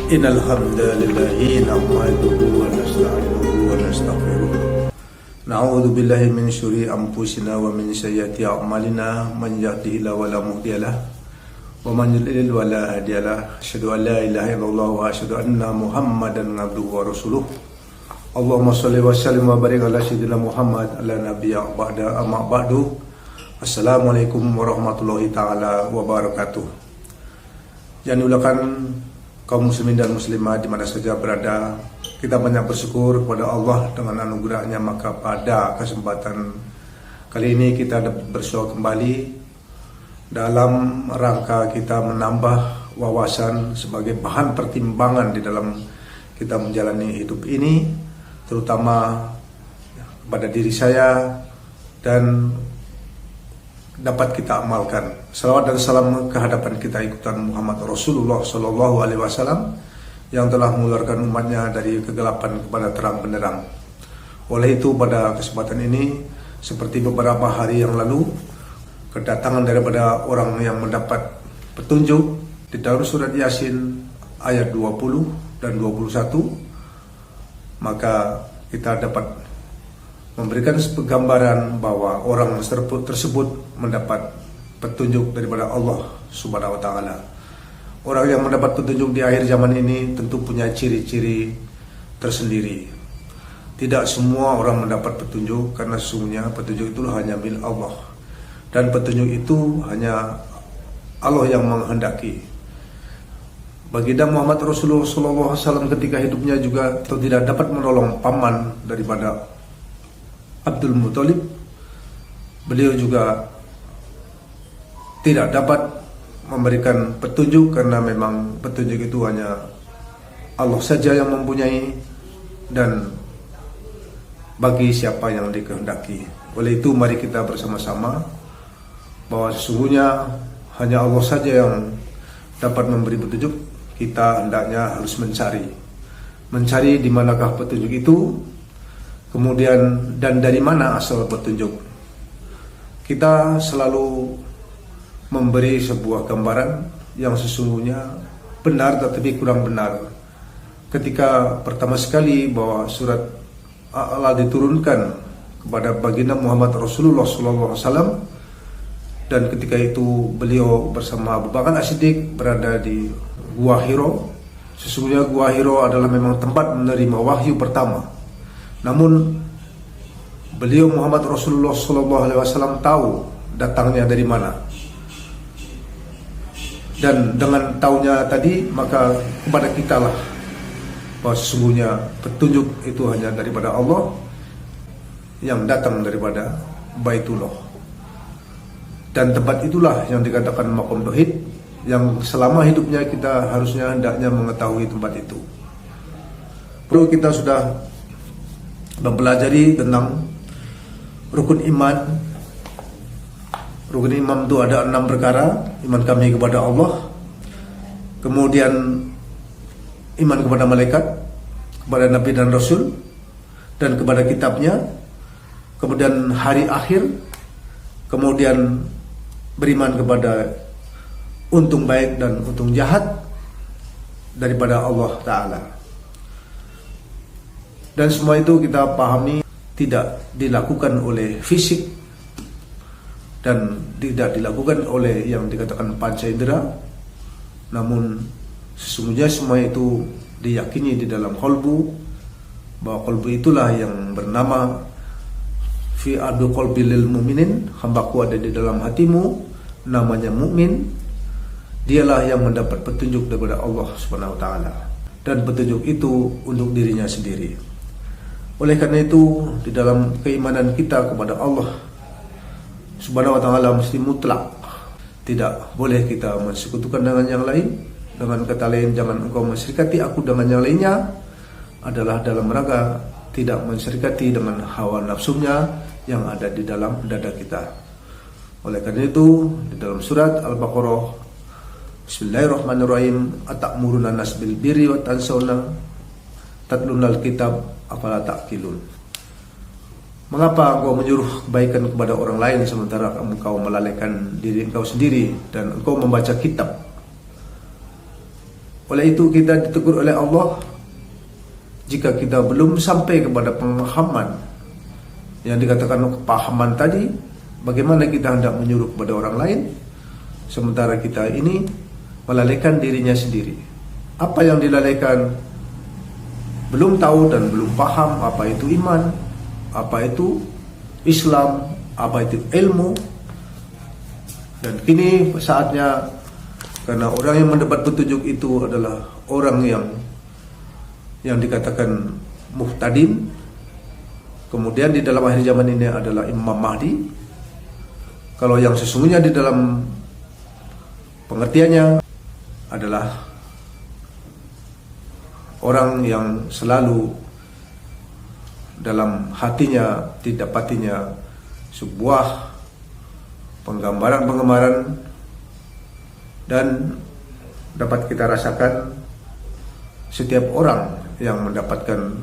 Innal hamdalillah nahmaduhu wa nasta'inuhu wa nastaghfiruh. Na'udzu billahi min syururi anfusina wa min sayyiati a'malina. Man yahdihillahu wa la mudhillalah wa man yudlil wa la hadiyalah. Asyhadu an la ilaha illallah wa asyhadu anna Muhammadan abduhu wa rasuluh. Allahumma shalli wa sallim wa barik ala sayyidina Muhammad ala nabiyya ba'da amma ba'du. Assalamualaikum warahmatullahi taala wabarakatuh. Yang dimuliakan kaum muslimin dan muslimah di mana saja berada, kita banyak bersyukur kepada Allah dengan anugerahnya. Maka pada kesempatan kali ini kita dapat bersua kembali dalam rangka kita menambah wawasan sebagai bahan pertimbangan di dalam kita menjalani hidup ini, terutama pada diri saya, dan dapat kita amalkan. Salawat dan salam kehadapan kita ikutan Muhammad Rasulullah Sallallahu Alaihi Wasallam yang telah mengeluarkan umatnya dari kegelapan kepada terang benderang. Oleh itu pada kesempatan ini, seperti beberapa hari yang lalu, kedatangan daripada orang yang mendapat petunjuk di dalam surat Yasin ayat 20 dan 21, maka kita dapat memberikan gambaran bahwa orang tersebut mendapat petunjuk daripada Allah Subhanahu wa taala. Orang yang mendapat petunjuk di akhir zaman ini tentu punya ciri-ciri tersendiri. Tidak semua orang mendapat petunjuk, karena sesungguhnya petunjuk itu hanya milik Allah, dan petunjuk itu hanya Allah yang menghendaki. Baginda Muhammad Rasulullah SAW ketika hidupnya juga tidak dapat menolong paman daripada Abdul Muthalib. Beliau juga tidak dapat memberikan petunjuk, karena memang petunjuk itu hanya Allah saja yang mempunyai, dan bagi siapa yang dikehendaki. Oleh itu mari kita bersama-sama bahwa sesungguhnya hanya Allah saja yang dapat memberi petunjuk. Kita hendaknya harus mencari di manakah petunjuk itu, kemudian dan dari mana asal petunjuk. Kita selalu memberi sebuah gambaran yang sesungguhnya benar tetapi kurang benar. Ketika pertama sekali bahwa surat Allah diturunkan kepada baginda Muhammad Rasulullah SAW, dan ketika itu beliau bersama Abu Bakar As-Siddiq berada di Gua Hiro. Sesungguhnya Gua Hiro adalah memang tempat menerima wahyu pertama. Namun beliau Muhammad Rasulullah SAW tahu datangnya dari mana. Dan dengan taunya tadi, maka kepada kita lah bahwa sesungguhnya petunjuk itu hanya daripada Allah yang datang daripada Baitullah. Dan tempat itulah yang dikatakan maqam tauhid, yang selama hidupnya kita harusnya hendaknya mengetahui tempat itu. Perlu kita sudah mempelajari tentang rukun iman. Rukun iman itu ada 6 perkara. Iman kami kepada Allah, kemudian iman kepada malaikat, kepada Nabi dan Rasul, dan kepada kitabnya, kemudian hari akhir, kemudian beriman kepada untung baik dan untung jahat daripada Allah Ta'ala. Dan semua itu kita pahami tidak dilakukan oleh fisik dan tidak dilakukan oleh yang dikatakan panca indera, namun sesungguhnya semua itu diyakini di dalam qalbu, bahwa qalbu itulah yang bernama fi adu qalbi lil mu'minin, hambaku ada di dalam hatimu, namanya mukmin. Dialah yang mendapat petunjuk daripada Allah Subhanahu wa taala, dan petunjuk itu untuk dirinya sendiri. Oleh karena itu, di dalam keimanan kita kepada Allah Subhanahu wa taala mesti mutlak. Tidak boleh kita mensekutukan dengan yang lain. Dengan kata lain, jangan engkau menserikati aku dengan yang lainnya, adalah dalam rangka tidak menserikati dengan hawa nafsunya yang ada di dalam dada kita. Oleh karena itu, di dalam surat Al-Baqarah, Bismillahirrahmanirrahim, atamuruna nas bil birri wa tansawna tatlunal kitab afala taqilun. Mengapa engkau menyuruh kebaikan kepada orang lain sementara engkau melalaikan diri engkau sendiri dan engkau membaca kitab? Oleh itu kita ditegur oleh Allah jika kita belum sampai kepada pemahaman yang dikatakan kepahaman tadi, bagaimana kita hendak menyuruh kepada orang lain sementara kita ini melalaikan dirinya sendiri. Apa yang dilalaikan? Belum tahu dan belum paham apa itu iman, apa itu Islam, apa itu ilmu. Dan kini saatnya, karena orang yang mendapat petunjuk itu adalah orang yang dikatakan muhtadin. Kemudian di dalam akhir zaman ini adalah Imam Mahdi. Kalau yang sesungguhnya di dalam pengertiannya adalah orang yang selalu dalam hatinya didapatinya sebuah penggambaran dan dapat kita rasakan setiap orang yang mendapatkan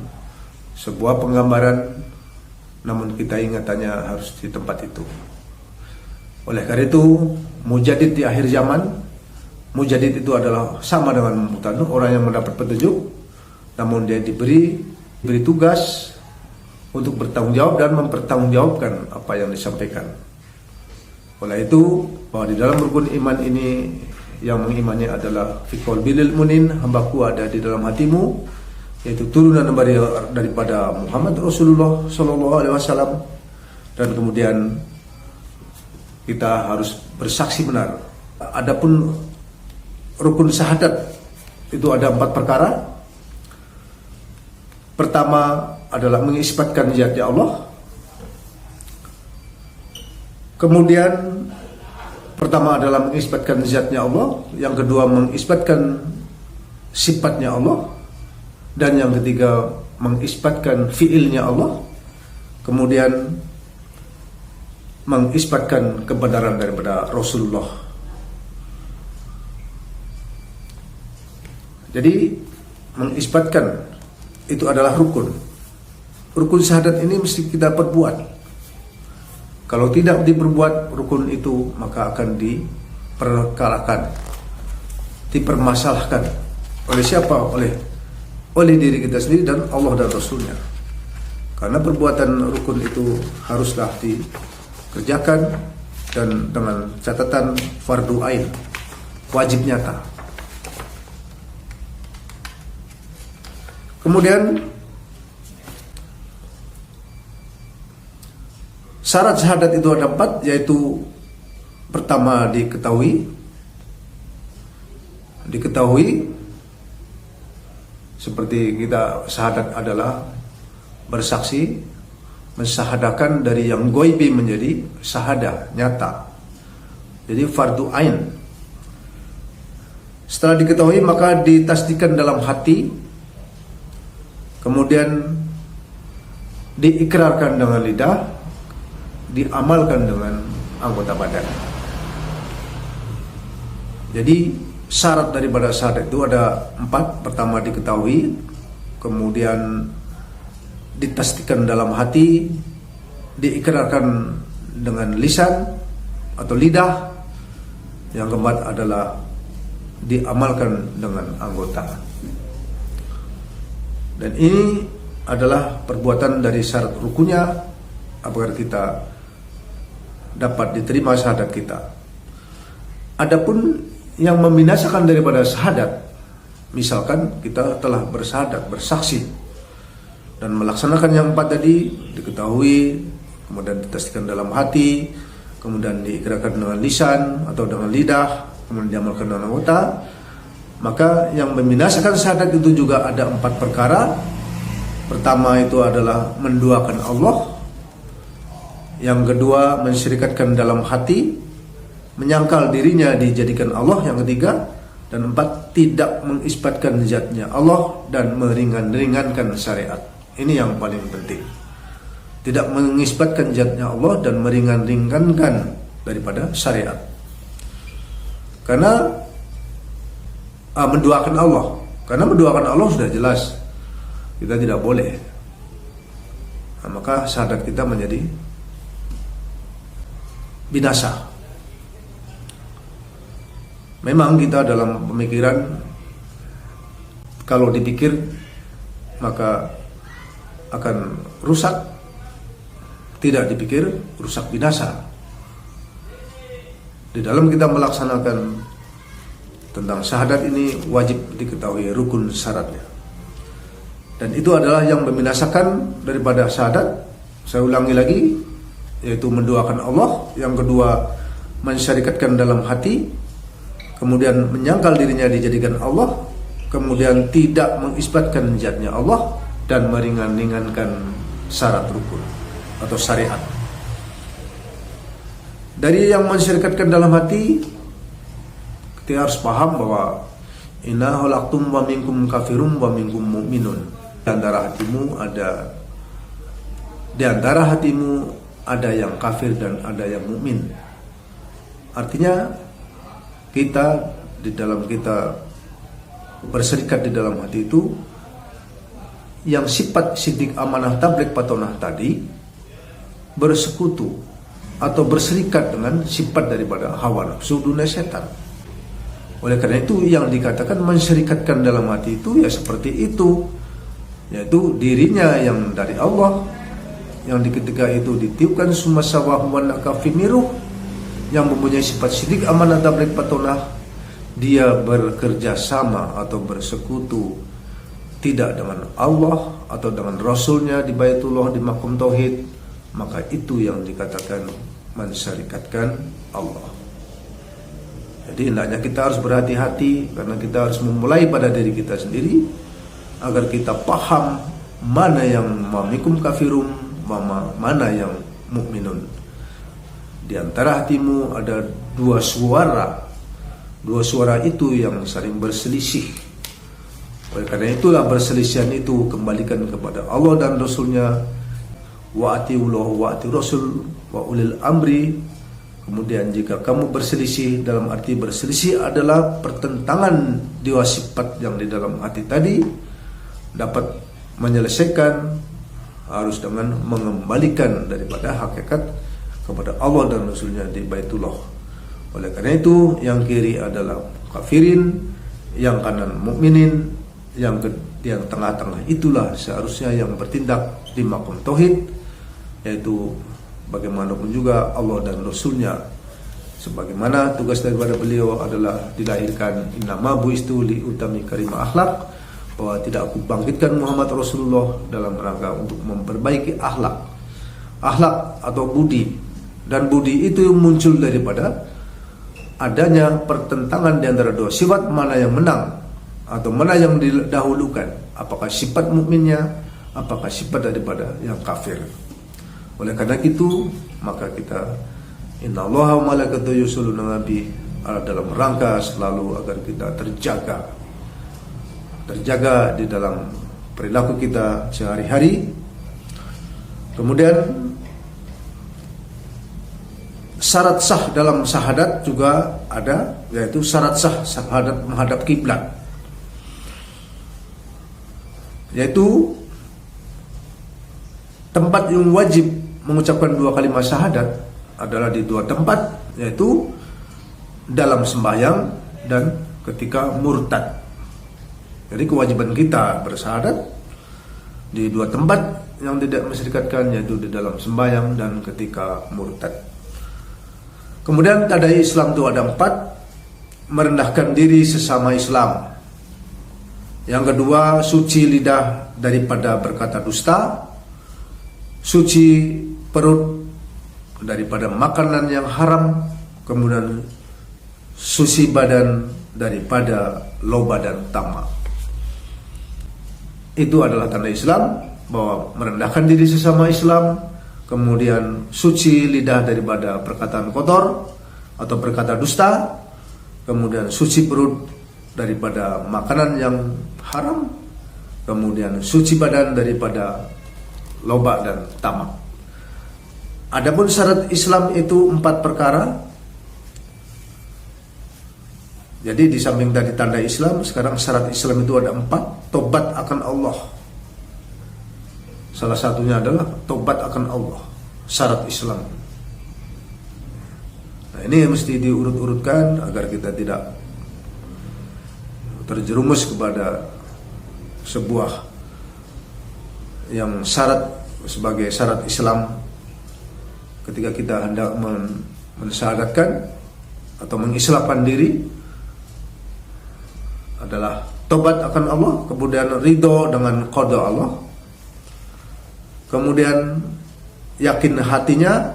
sebuah penggambaran, namun kita ingatannya harus di tempat itu. Oleh karena itu, mujadid di akhir zaman, mujadid itu adalah sama dengan muhtadin, orang yang mendapat petunjuk, namun dia diberi tugas untuk bertanggung jawab dan mempertanggungjawabkan apa yang disampaikan. Oleh itu, bahwa di dalam rukun iman ini yang mengimani adalah fi qalbil mu'min, hambaku ada di dalam hatimu, yaitu turunan daripada Muhammad Rasulullah SAW. Dan kemudian kita harus bersaksi benar. Adapun rukun syahadat itu ada 4 perkara. Pertama adalah mengisbatkan zatnya Allah. Kemudian pertama adalah mengisbatkan zatnya Allah, yang kedua mengisbatkan sifatnya Allah, dan yang ketiga mengisbatkan fiilnya Allah, kemudian mengisbatkan kebenaran daripada Rasulullah. Jadi mengisbatkan itu adalah rukun. Rukun syahadat ini mesti kita perbuat. Kalau tidak diperbuat rukun itu, maka akan diperkarakan, dipermasalahkan. Oleh siapa? Oleh diri kita sendiri dan Allah dan Rasulnya. Karena perbuatan rukun itu haruslah dikerjakan dan dengan catatan fardu ain, wajib nyata. Kemudian syarat syahadat itu ada 4, yaitu pertama diketahui seperti kita syahadat adalah bersaksi, mensyahadakan dari yang goibi menjadi syahadah, nyata. Jadi fardu ain. Setelah diketahui maka ditasdiqkan dalam hati, kemudian diikrarkan dengan lidah, diamalkan dengan anggota badan. Jadi syarat daripada syahadat itu ada 4. Pertama diketahui, kemudian ditasdiqkan dalam hati, diikrarkan dengan lisan atau lidah, yang keempat adalah diamalkan dengan anggota. Dan ini adalah perbuatan dari syarat rukunnya agar kita dapat diterima syahadat kita. Adapun yang membinasakan daripada syahadat, misalkan kita telah bersyahadat, bersaksi dan melaksanakan yang 4 tadi, diketahui, kemudian ditasdiqkan dalam hati, kemudian diikrarkan dengan lisan atau dengan lidah, kemudian diamalkan dengan anggota, maka yang membinasakan syahadat itu juga ada 4 perkara. Pertama itu adalah menduakan Allah, yang kedua mensyirikatkan dalam hati, menyangkal dirinya dijadikan Allah, yang ketiga, dan 4 tidak mengisbatkan zatnya Allah dan meringankan syariat. Ini yang paling penting. Tidak mengisbatkan zatnya Allah dan meringankan daripada syariat. Karena menduakan Allah, karena menduakan Allah sudah jelas kita tidak boleh. Maka syahadat kita menjadi binasa. Memang kita dalam pemikiran kalau dipikir maka akan rusak, tidak dipikir rusak binasa. Di dalam kita melaksanakan tentang syahadat ini wajib diketahui rukun syaratnya. Dan itu adalah yang membinasakan daripada syahadat. Saya ulangi lagi, yaitu mendoakan Allah. Yang kedua, mensyarikatkan dalam hati. Kemudian menyangkal dirinya dijadikan Allah. Kemudian tidak mengisbatkan zatnya Allah. Dan meringan-ringankan syarat rukun atau syariat. Dari yang mensyarikatkan dalam hati, kita harus paham bahwa inna khalaqtum wa minkum kafirum wa minkum mu'minun. Di antara hatimu ada yang kafir dan ada yang mukmin. Artinya kita berserikat di dalam hati itu, yang sifat sidik amanah tabligh patonah tadi bersekutu atau berserikat dengan sifat daripada hawa nafsu dunia setan. Oleh karena itu yang dikatakan mensyarikatkan dalam hati itu ya seperti itu, yaitu dirinya yang dari Allah, yang ketika itu ditiupkan sumasawahu wa nakafimiruh, yang mempunyai sifat sidik amanah tabligh patonah, dia bekerja sama atau bersekutu tidak dengan Allah atau dengan Rasulnya di Baitullah, di Maqam Tauhid, maka itu yang dikatakan mensyarikatkan Allah. Jadi hendaknya kita harus berhati-hati, karena kita harus memulai pada diri kita sendiri agar kita paham mana yang mamikum kafirum, mana yang mukminun. Di antara hatimu ada dua suara. Dua suara itu yang saling berselisih. Oleh karena itulah perselisihan itu kembalikan kepada Allah dan Rasulnya. Wa atiullah wa ati Rasul wa ulil amri. Kemudian jika kamu berselisih, dalam arti berselisih adalah pertentangan dua sifat yang di dalam hati tadi, dapat menyelesaikan harus dengan mengembalikan daripada hakikat kepada Allah dan Rasulnya di Baitullah. Oleh karena itu yang kiri adalah kafirin, yang kanan mukminin, yang tengah-tengah itulah seharusnya yang bertindak di maqam tauhid, yaitu bagaimanapun juga Allah dan Rasulnya. Sebagaimana tugas daripada beliau adalah dilahirkan innama buistu li utami karimah akhlak, bahwa tidak aku bangkitkan Muhammad Rasulullah dalam rangka untuk memperbaiki akhlak atau budi. Dan budi itu muncul daripada adanya pertentangan di antara dua sifat, mana yang menang atau mana yang didahulukan, apakah sifat mukminnya, apakah sifat daripada yang kafir. Oleh karena itu maka kita innallaha wa malaikatahu yusholluna 'alan nabi, dalam rangka selalu agar kita terjaga di dalam perilaku kita sehari-hari. Kemudian syarat sah dalam syahadat juga ada, yaitu syarat sah syahadat menghadap kiblat, yaitu tempat yang wajib mengucapkan dua kalimat syahadat adalah di dua tempat, yaitu dalam sembahyang dan ketika murtad. Jadi kewajiban kita bersyahadat di dua tempat yang tidak mensyarikatkan, yaitu di dalam sembahyang dan ketika murtad. Kemudian tadai Islam itu ada 4: merendahkan diri sesama Islam. Yang kedua, suci lidah daripada berkata dusta, suci perut daripada makanan yang haram, kemudian suci badan daripada loba dan tamak. Itu adalah tanda Islam, bahwa merendahkan diri sesama Islam, kemudian suci lidah daripada perkataan kotor atau berkata dusta, kemudian suci perut daripada makanan yang haram, kemudian suci badan daripada loba dan tamak. Adapun syarat Islam itu 4 perkara. Jadi di samping tadi tanda Islam, sekarang syarat Islam itu ada 4. Tobat akan Allah. Salah satunya adalah tobat akan Allah, syarat Islam. Nah, ini mesti diurut-urutkan agar kita tidak terjerumus kepada sebuah yang sebagai syarat Islam ketika kita hendak mensyahadatkan atau mengislamkan diri adalah tobat akan Allah, kemudian ridho dengan qada Allah, kemudian yakin hatinya,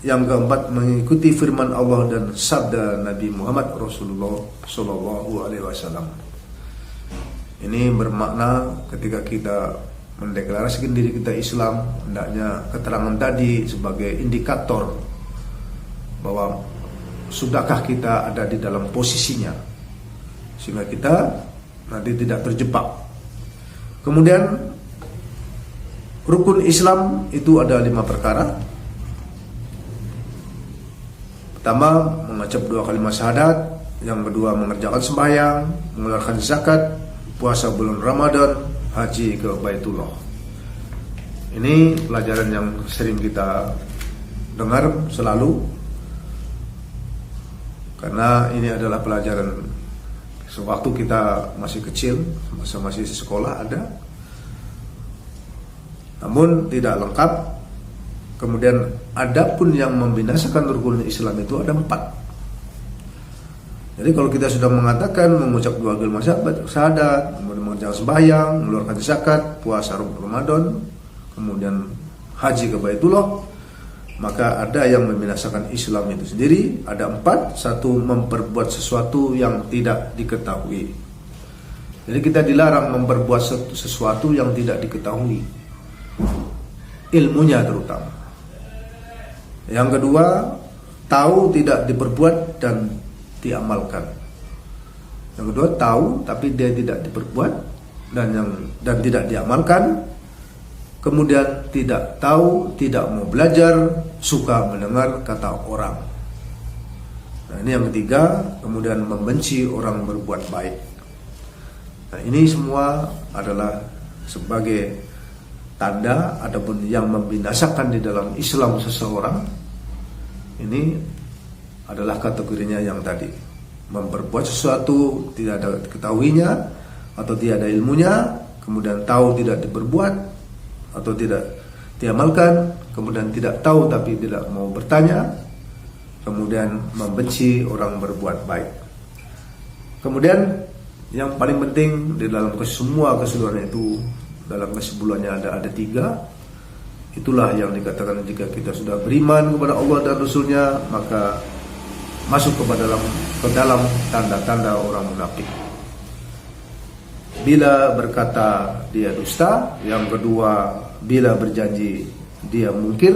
yang keempat mengikuti firman Allah dan sabda Nabi Muhammad Rasulullah Shallallahu Alaihi Wasallam. Ini bermakna ketika kita mendeklarasikan diri kita Islam, hendaknya keterangan tadi sebagai indikator bahwa sudahkah kita ada di dalam posisinya, sehingga kita nanti tidak terjebak. Kemudian rukun Islam itu ada 5 perkara. Pertama, mengucap 2 kalimat syahadat. Yang kedua, mengerjakan sembahyang, mengeluarkan zakat, puasa bulan Ramadan, haji ke Baitullah. Ini pelajaran yang sering kita dengar selalu, karena ini adalah pelajaran sewaktu kita masih kecil, masa masih sekolah ada, namun tidak lengkap. Kemudian adapun yang membinasakan rukun Islam itu ada 4. Jadi kalau kita sudah mengatakan mengucap 2 kalimat syahadat, kemudian mengerjakan sembahyang, mengeluarkan zakat, puasa Ramadan, kemudian haji ke Baitullah, maka ada yang membinasakan Islam itu sendiri. Ada 4. 1, memperbuat sesuatu yang tidak diketahui. Jadi kita dilarang memperbuat sesuatu yang tidak diketahui, ilmunya terutama. Yang kedua, tahu tidak diperbuat dan diamalkan. Yang kedua, tahu tapi dia tidak diperbuat dan tidak diamalkan. Kemudian tidak tahu, tidak mau belajar, suka mendengar kata orang. Nah, ini yang ketiga. Kemudian membenci orang berbuat baik. Nah, ini semua adalah sebagai tanda ataupun yang membinasakan di dalam Islam seseorang. Ini adalah kategorinya yang tadi, memperbuat sesuatu tidak ada ketahuinya atau tidak ada ilmunya, kemudian tahu tidak diperbuat atau tidak diamalkan, kemudian tidak tahu tapi tidak mau bertanya, kemudian membenci orang berbuat baik. Kemudian yang paling penting di dalam semua keseluruhan itu, dalam kesimpulannya ada 3. Itulah yang dikatakan jika kita sudah beriman kepada Allah dan Rasulnya, maka masuk ke dalam tanda-tanda orang munafik. Bila berkata dia dusta. Yang kedua, bila berjanji dia mungkir.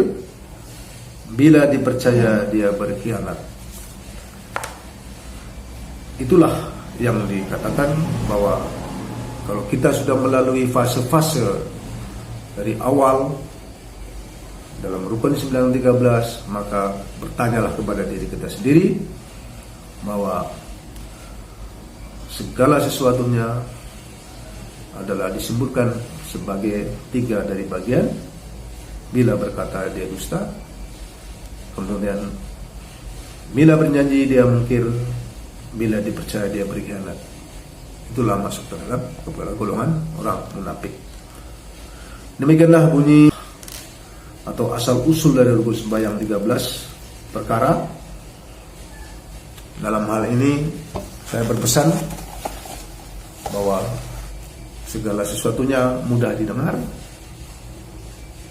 Bila dipercaya dia berkhianat. Itulah yang dikatakan bahwa kalau kita sudah melalui fase-fase dari awal dalam rukun 913, maka bertanyalah kepada diri kita sendiri bahwa segala sesuatunya adalah disebutkan sebagai 3 dari bagian. Bila berkata dia dusta, kemudian bila berjanji dia mungkir, bila dipercaya dia berkhianat. Itulah masuk terhadap kepada golongan orang munafik. Demikianlah bunyi atau asal usul dari rukun sembahyang 13 perkara. Dalam hal ini saya berpesan bahwa segala sesuatunya mudah didengar,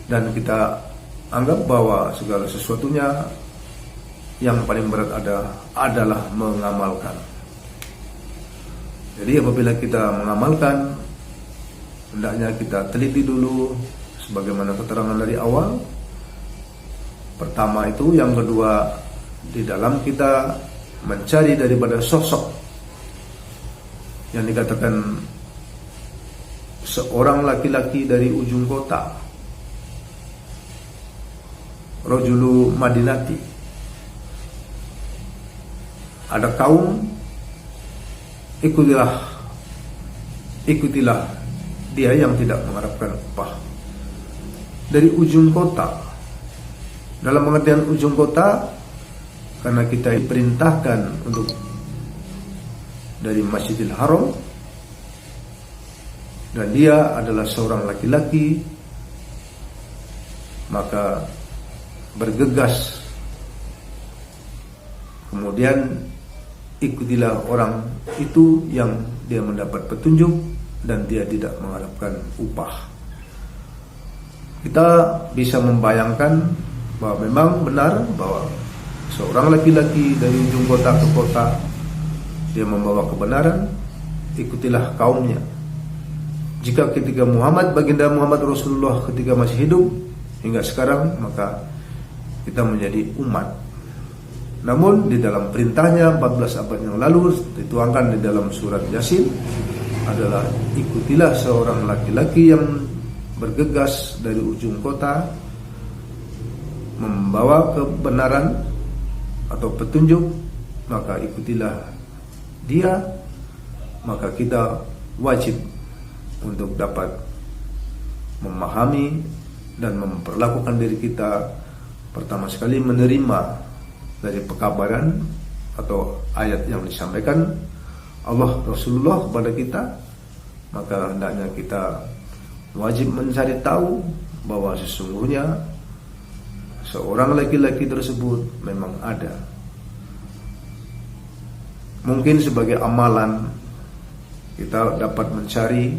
dan kita anggap bahwa segala sesuatunya yang paling berat adalah mengamalkan. Jadi apabila kita mengamalkan, hendaknya kita teliti dulu sebagaimana keterangan dari awal. Pertama itu, yang kedua, di dalam kita mencari daripada sosok yang dikatakan seorang laki-laki dari ujung kota, Rajulu Madinati. Ada kaum, ikutilah dia yang tidak mengharapkan upah. Dari ujung kota. Dalam pengertian ujung kota, karena kita diperintahkan untuk dari Masjidil Haram dan dia adalah seorang laki-laki, maka bergegas, kemudian ikutilah orang itu yang dia mendapat petunjuk dan dia tidak mengharapkan upah. Kita bisa membayangkan bahwa memang benar bahwa seorang laki-laki dari ujung kota ke kota, dia membawa kebenaran, ikutilah kaumnya. Jika ketika baginda Muhammad Rasulullah ketika masih hidup hingga sekarang, maka kita menjadi umat. Namun di dalam perintahnya 14 abad yang lalu dituangkan di dalam surat Yasin adalah ikutilah seorang laki-laki yang bergegas dari ujung kota membawa kebenaran atau petunjuk, maka ikutilah dia. Maka kita wajib untuk dapat memahami dan memperlakukan diri kita pertama sekali menerima dari pekabaran atau ayat yang disampaikan Allah Rasulullah kepada kita. Maka hendaknya kita wajib mencari tahu bahwa sesungguhnya seorang laki-laki tersebut memang ada. Mungkin sebagai amalan kita dapat mencari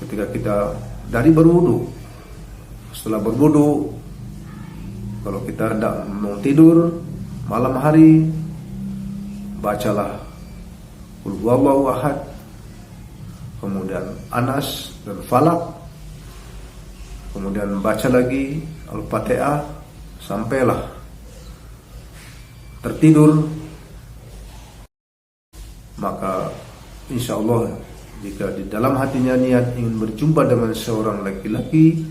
ketika kita dari berwudu. Setelah berwudu, kalau kita hendak mau tidur malam hari, bacalah Qul huwallahu ahad, kemudian Anas dan Falak, kemudian baca lagi Al-Fatihah sampailah tertidur. Maka insya Allah jika di dalam hatinya niat ingin berjumpa dengan seorang laki-laki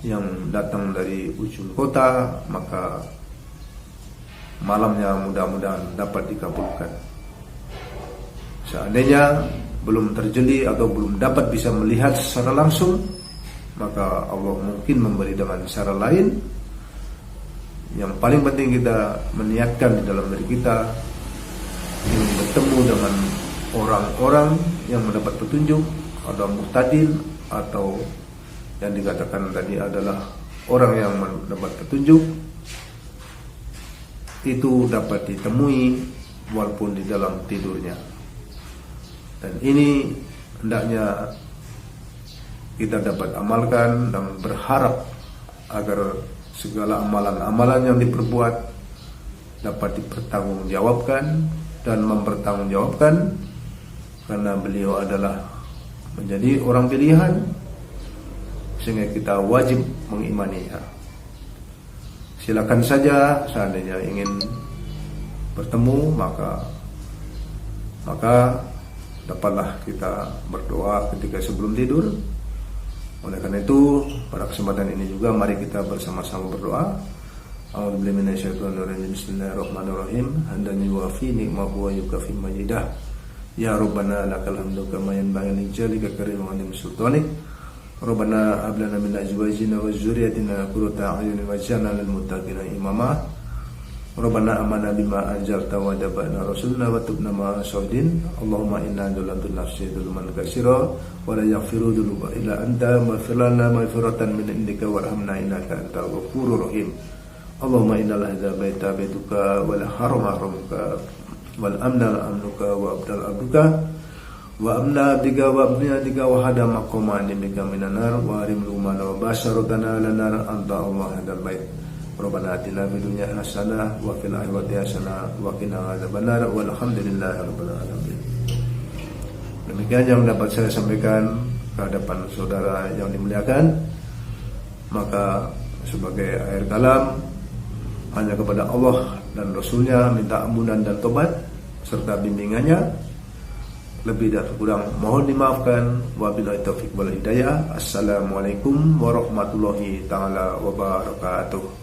yang datang dari ujung kota, maka malamnya mudah-mudahan dapat dikabulkan. Seandainya belum terjadi atau belum dapat bisa melihat secara langsung, maka Allah mungkin memberi dengan cara lain. Yang paling penting kita meniatkan di dalam diri kita ingin bertemu dengan orang-orang yang mendapat petunjuk atau muhtadin, atau yang dikatakan tadi adalah orang yang mendapat petunjuk, itu dapat ditemui walaupun di dalam tidurnya. Dan ini hendaknya kita dapat amalkan dan berharap agar segala amalan-amalan yang diperbuat dapat dipertanggungjawabkan dan mempertanggungjawabkan, karena beliau adalah menjadi orang pilihan, sehingga kita wajib mengimaninya. Silakan saja seandainya ingin bertemu, maka dapatlah kita berdoa ketika sebelum tidur. Oleh karena itu, pada kesempatan ini juga mari kita bersama-sama berdoa. A'udzubillahi minasyaitonirrajim. Bismillahirrahmanirrahim. Hamdan yuwafi ni'mahu wa yukafi majidah. Ya Rabbana lakal hamdu kama yanbaghi li jalika karim wa lim sultanik. Rabbana hab lana min azwajina wa dzurriyyatina qurrata a'yunin waj'alna lil muttaqina imama. Rabbana amanna bima anzalta wa tabi'na rasulna wa tubna ma'as syahidin. Allahumma inna dzallamna nafsi dzulman katsira wa la yaghfiru dzunuba illa anta maghfir lana maghfiratan min indika warhamna innaka antal ghafurur rahim. Allahumma innal hadza baituka wal harama haramuka wal amna amnuka wa abdal abduka wa amna abdika wa abniyatika wa hada maqama indika minan nar wa harim lumana wa basyaratana lana anta Allah hadal bait. Rabbana atina fid dunya hasanah wa fil akhirati hasanah wa qina adzabannar walhamdulillahirabbil alamin. Demikian yang dapat saya sampaikan ke hadapan saudara yang dimuliakan. Maka sebagai akhir kalam, hanya kepada Allah dan Rasulnya minta ampunan dan tobat serta bimbingannya. Lebih dan kurang mohon dimaafkan. Wabillahi taufiq wal hidayah. Assalamualaikum warahmatullahi taala wabarakatuh.